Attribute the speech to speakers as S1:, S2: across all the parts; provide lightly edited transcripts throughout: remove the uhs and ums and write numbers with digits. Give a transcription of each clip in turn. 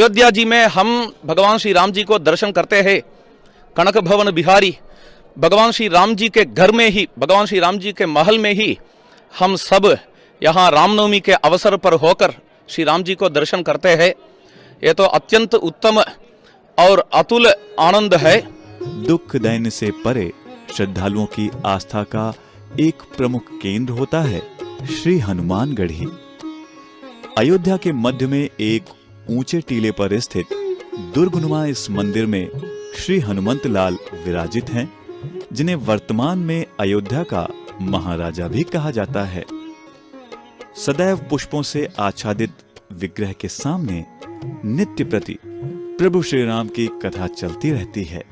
S1: अयोध्या जी में हम भगवान श्री राम जी को दर्शन करते हैं। कनक भवन बिहारी भगवान श्री राम जी के घर में ही, भगवान श्री राम जी के महल में ही हम सब यहाँ रामनवमी के अवसर पर होकर श्री राम जी को दर्शन करते हैं। ये तो अत्यंत उत्तम और अतुल आनंद है।
S2: दुख दैन्य से परे श्रद्धालुओं की आस्था का एक प्रमुख केंद्र होता है श्री हनुमानगढ़ी। अयोध्या के मध्य में एक ऊंचे टीले पर स्थित दुर्गनुमा इस मंदिर में श्री हनुमंत लाल विराजित हैं, जिन्हें वर्तमान में अयोध्या का महाराजा भी कहा जाता है। सदैव पुष्पों से आच्छादित विग्रह के सामने नित्य प्रति प्रभु श्री राम की कथा चलती रहती है।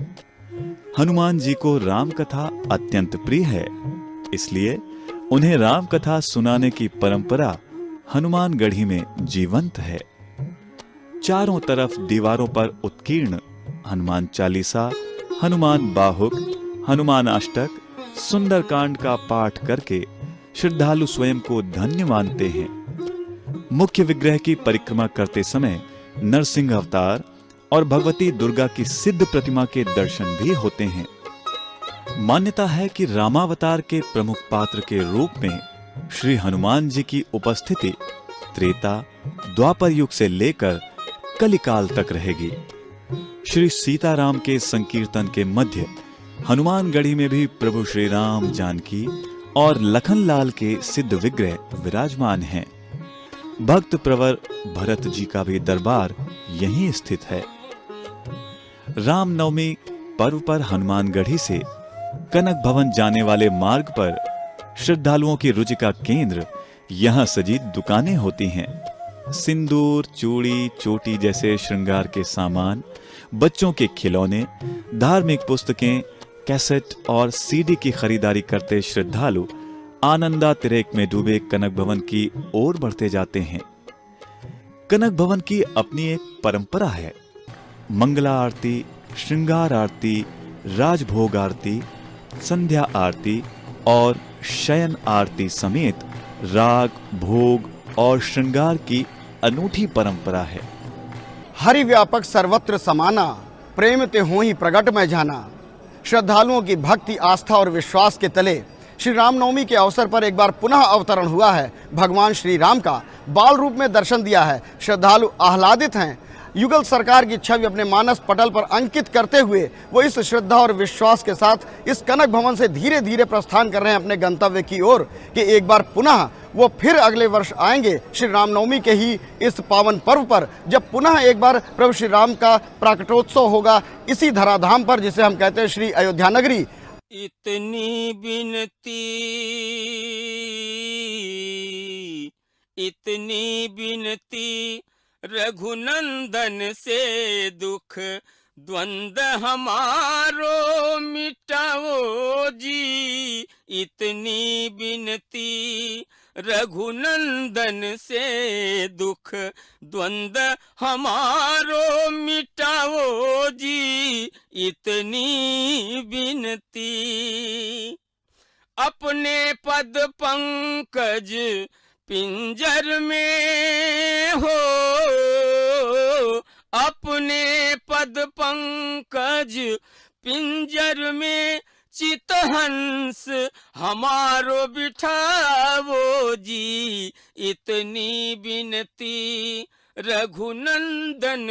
S2: हनुमान जी को राम कथा अत्यंत प्रिय है, इसलिए उन्हें राम कथा सुनाने की परंपरा हनुमानगढ़ी में जीवंत है। चारों तरफ दीवारों पर उत्कीर्ण हनुमान चालीसा, हनुमान बाहुक, हनुमान अष्टक, सुंदरकांड का पाठ करके श्रद्धालु स्वयं को धन्य मानते हैं। मुख्य विग्रह की परिक्रमा करते समय नरसिंह अवतार और भगवती दुर्गा की सिद्ध प्रतिमा के दर्शन भी होते हैं। मान्यता है कि रामावतार के प्रमुख पात्र के रूप में श्री हनुमान जी की उपस्थिति त्रेता द्वापर युग से लेकर कलिकाल तक रहेगी। श्री सीताराम के संकीर्तन के मध्य हनुमानगढ़ी में भी प्रभु श्री राम, जानकी और लखनलाल के सिद्ध विग्रह विराजमान हैं। भक्त प्रवर भरत जी का भी दरबार यहीं स्थित है। रामनवमी पर्व पर हनुमानगढ़ी से कनक भवन जाने वाले मार्ग पर श्रद्धालुओं की रुचि का केंद्र यहां सजी दुकानें होती हैं। सिंदूर, चूड़ी, चोटी जैसे श्रृंगार के सामान, बच्चों के खिलौने, धार्मिक पुस्तकें, कैसेट और सीडी की खरीदारी करते श्रद्धालु आनंदातिरेक में डूबे कनक भवन की ओर बढ़ते जाते हैं। कनक भवन की अपनी एक परंपरा है। मंगला आरती, श्रृंगार आरती, राजभोग आरती, संध्या आरती और शयन आरती समेत राग, भोग और श्रृंगार की अनूठी परंपरा है।
S3: हरि व्यापक सर्वत्र समाना, प्रेम ते होहि प्रगट में जाना। श्रद्धालुओं की भक्ति, आस्था और विश्वास के तले श्री रामनवमी के अवसर पर एक बार पुनः अवतरण हुआ है। भगवान श्री राम का बाल रूप में दर्शन दिया है। श्रद्धालु आह्लादित हैं। युगल सरकार की छवि अपने मानस पटल पर अंकित करते हुए वो इस श्रद्धा और विश्वास के साथ इस कनक भवन से धीरे धीरे प्रस्थान कर रहे हैं अपने गंतव्य की ओर, कि एक बार पुनः वो फिर अगले वर्ष आएंगे श्री रामनवमी के ही इस पावन पर्व पर, जब पुनः एक बार प्रभु श्री राम का प्राकटोत्सव होगा इसी धराधाम पर, जिसे हम कहते हैं श्री अयोध्या नगरी।
S4: इतनी बिनती रघुनंदन से दुख द्वंद्व हमारो मिटाओ जी। इतनी बिनती रघुनंदन से दुख द्वंद्व हमारो मिटाओ जी। इतनी बिनती अपने पद पंकज पिंजर में हो, अपने पद पंकज पिंजर में चितहंस हमारो बिठावो जी। इतनी बिनती रघुनंदन